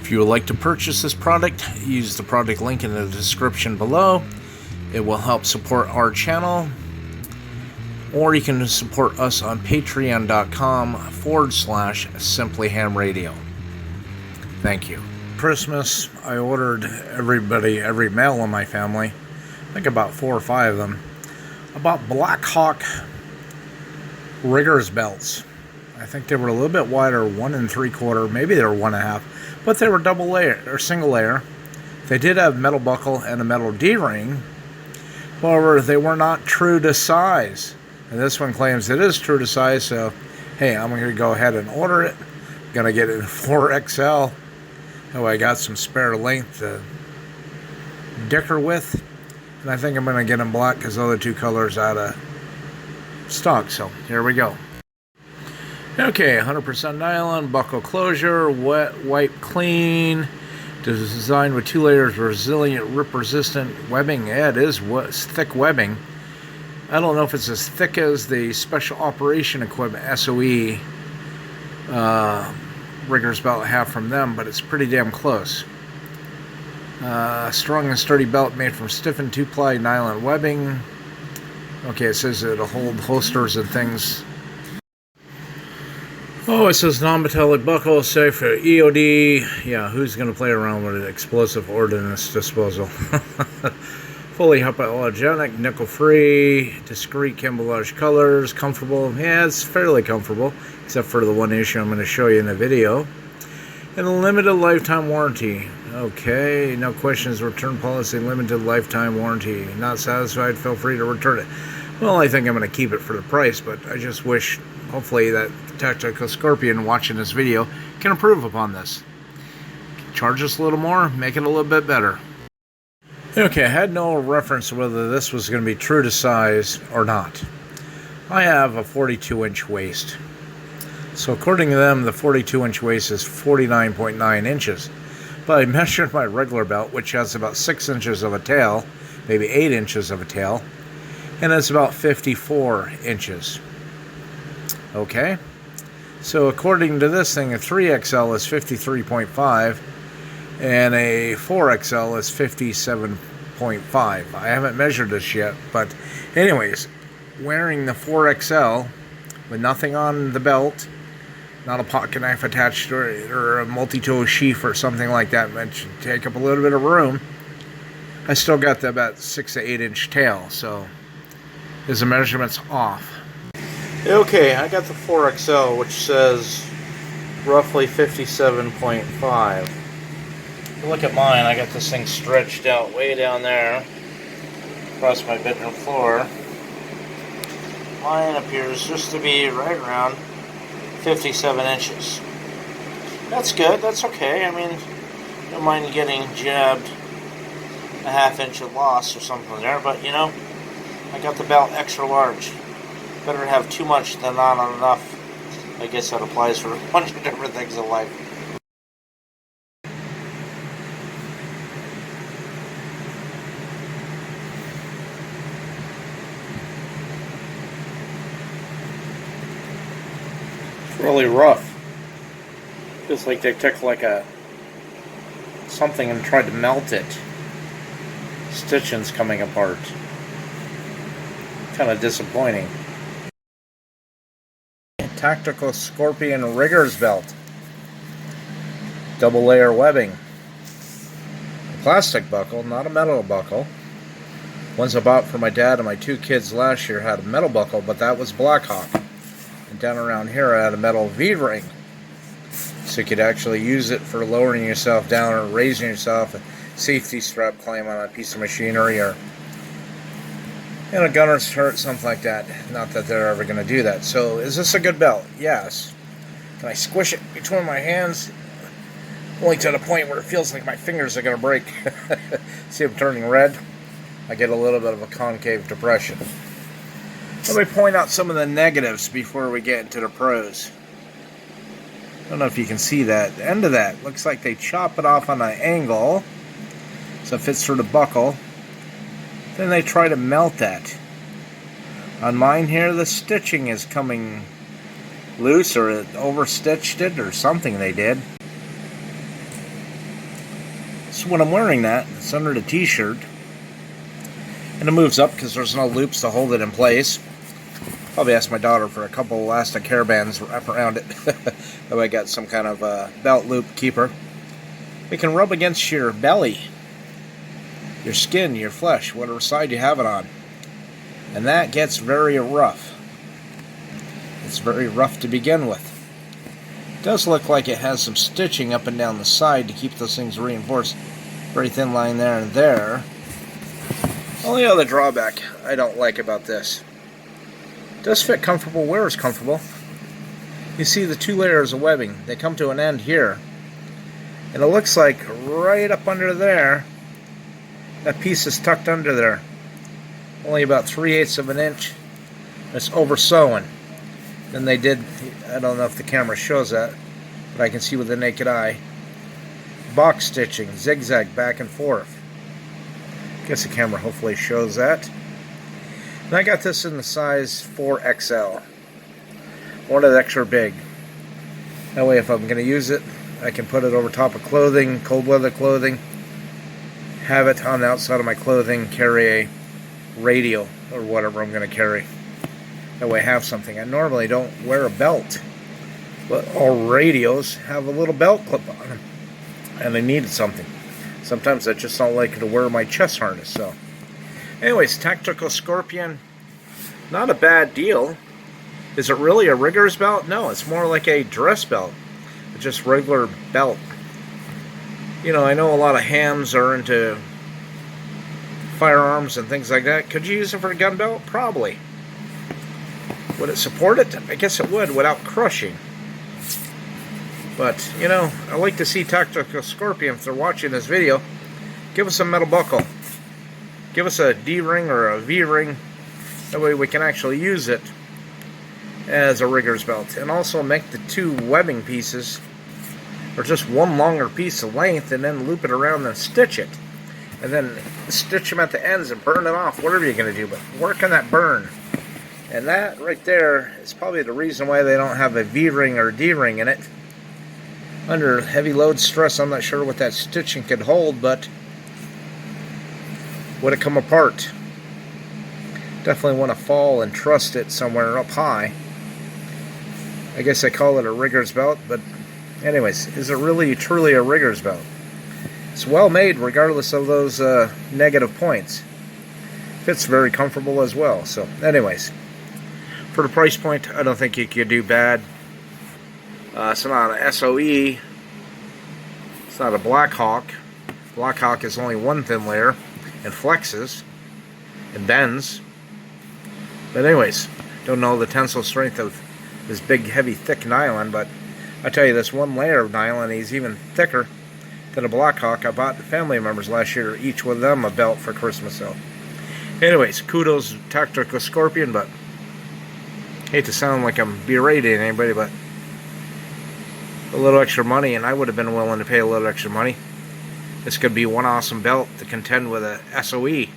If you would like to purchase this product, use the product link in the description below. It will help support our channel. Or you can support us on patreon.com/simplyhamradio. Thank you. Christmas, I ordered every male in my family, I think about 4 or 5 of them, about Black Hawk riggers belts. I think they were a little bit wider, 1 3/4, maybe they were 1.5, but they were double layer or single layer. They did have metal buckle and a metal D-ring. However, they were not true to size. And this one claims it is true to size, so hey, I'm going to go ahead and order it. I'm going to get it in 4XL. Oh, I got some spare length to dicker with. And I think I'm going to get them black because the other 2 colors out of stock. So here we go. Okay, 100% nylon, buckle closure, wet, wipe, clean. Designed with 2 layers of resilient, rip-resistant webbing. Yeah, it is thick webbing. I don't know if it's as thick as the Special Operation Equipment SOE riggers belt I have from them, but it's pretty damn close. Strong and sturdy belt made from stiffened 2-ply nylon webbing. Okay, it says it'll hold holsters and things. Oh, it says non-metallic buckle, safe for EOD. Yeah, who's going to play around with an explosive ordnance disposal? Fully hypoallergenic, nickel-free, discreet camouflage colors, comfortable. Yeah, it's fairly comfortable, except for the one issue I'm going to show you in the video. And a limited lifetime warranty. Okay, no questions, return policy, limited lifetime warranty. Not satisfied, feel free to return it. Well, I think I'm going to keep it for the price, but I just wish, hopefully, that Tactical Scorpion watching this video can improve upon this. Charge us a little more, make it a little bit better. Okay, I had no reference to whether this was going to be true to size or not. I have a 42-inch waist. So according to them, the 42-inch waist is 49.9 inches. But I measured my regular belt, which has about 6 inches of a tail, maybe 8 inches of a tail, and it's about 54 inches. Okay? So according to this thing, a 3XL is 53.5, and a 4XL is 57.5. I haven't measured this yet, but anyways, wearing the 4XL with nothing on the belt, not a pocket knife attached or a multi-tool sheath or something like that, which should take up a little bit of room, I still got about 6 to 8 inch tail, so is the measurements off. Okay, I got the 4XL, which says roughly 57.5. Look at mine, I got this thing stretched out way down there across my bedroom floor. Mine appears just to be right around 57 inches. That's good, that's okay. I mean, don't mind getting jabbed a ½ inch of loss or something there, but you know, I got the belt extra large. Better have too much than not enough. I guess that applies for a bunch of different things in life. It's really rough. Feels like they took like something and tried to melt it. Stitching's coming apart. Kind of disappointing. Tactical Scorpion riggers belt. Double layer webbing. A plastic buckle, not a metal buckle. Ones I bought for my dad and my 2 kids last year had a metal buckle, but that was Black Hawk. And down around here I had a metal V-ring. So you could actually use it for lowering yourself down or raising yourself. A safety strap climb on a piece of machinery or a gunner's shirt, something like that. Not that they're ever going to do that. So, is this a good belt? Yes. Can I squish it between my hands? Only to the point where it feels like my fingers are going to break. See, I'm turning red. I get a little bit of a concave depression. Let me point out some of the negatives before we get into the pros. I don't know if you can see that. The end of that looks like they chop it off on an angle, so it fits through the buckle. Then they try to melt that. On mine here, the stitching is coming loose, or it overstitched it, or something they did. So when I'm wearing that, it's under the t-shirt, and it moves up because there's no loops to hold it in place. Probably ask my daughter for a couple elastic hair bands wrap around it. That way I got some kind of belt loop keeper. We can rub against your belly, your skin, your flesh, whatever side you have it on. And that gets very rough. It's very rough to begin with. It does look like it has some stitching up and down the side to keep those things reinforced. Very thin line there and there. Only other drawback I don't like about this. It does fit comfortable, wears comfortable. You see the two layers of webbing. They come to an end here. And it looks like right up under there, that piece is tucked under there. Only about 3/8 of an inch. It's over sewing. Then they did, I don't know if the camera shows that, but I can see with the naked eye, box stitching, zigzag back and forth. I guess the camera hopefully shows that. And I got this in the size 4XL. I wanted it extra big. That way if I'm going to use it, I can put it over top of clothing, cold weather clothing, have it on the outside of my clothing, carry a radio or whatever I'm going to carry. That way I have something. I normally don't wear a belt, but all radios have a little belt clip on them, and I needed something. Sometimes I just don't like to wear my chest harness. So anyways, Tactical Scorpion, not a bad deal. Is it really a rigger's belt? No, it's more like a dress belt. It's just regular belt. You know, I know a lot of hams are into firearms and things like that. Could you use it for a gun belt? Probably. Would it support it? I guess it would without crushing. But, you know, I like to see Tactical Scorpion, if they're watching this video, give us a metal buckle. Give us a D-ring or a V-ring. That way we can actually use it as a rigger's belt. And also make the two webbing pieces, or just one longer piece of length, and then loop it around and stitch it. And then stitch them at the ends and burn them off, whatever you're going to do. But work on that burn. And that right there is probably the reason why they don't have a V-ring or D-ring in it. Under heavy load stress, I'm not sure what that stitching could hold, but would it come apart? Definitely want to fall and trust it somewhere up high. I guess I call it a rigger's belt, but anyways, is it really truly a rigger's belt? It's well made regardless of those negative points. Fits very comfortable as well. So anyways, for the price point, I don't think you could do bad. It's not an SOE. It's not a Blackhawk. Blackhawk is only one thin layer and flexes and bends. But anyways, don't know the tensile strength of this big, heavy, thick nylon, but I tell you, this one layer of nylon is even thicker than a Blackhawk. I bought the family members last year, each with them a belt for Christmas. So anyways, kudos to Tactical Scorpion, but hate to sound like I'm berating anybody, but a little extra money, and I would have been willing to pay a little extra money. This could be one awesome belt to contend with a SOE.